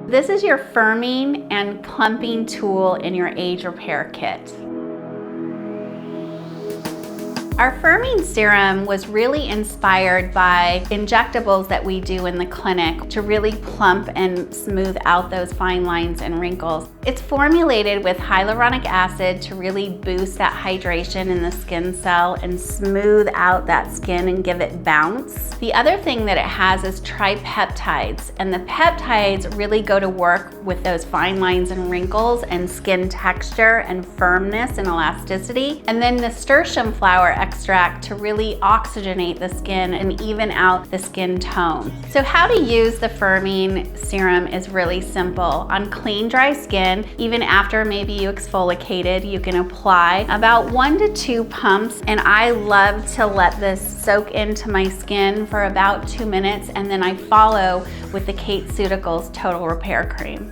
This is your firming and plumping tool in your age repair kit. Our firming serum was really inspired by injectables that we do in the clinic to really plump and smooth out those fine lines and wrinkles. It's formulated with hyaluronic acid to really boost that hydration in the skin cell and smooth out that skin and give it bounce. The other thing that it has is tripeptides, and the peptides really go to work with those fine lines and wrinkles and skin texture and firmness and elasticity. And then nasturtium flower extract to really oxygenate the skin and even out the skin tone. So how to use the firming serum is really simple. On clean, dry skin, even after maybe you exfoliated, you can apply about 1 to 2 pumps, and I love to let this soak into my skin for about 2 minutes, and then I follow with the KateCeuticals Total Repair Cream.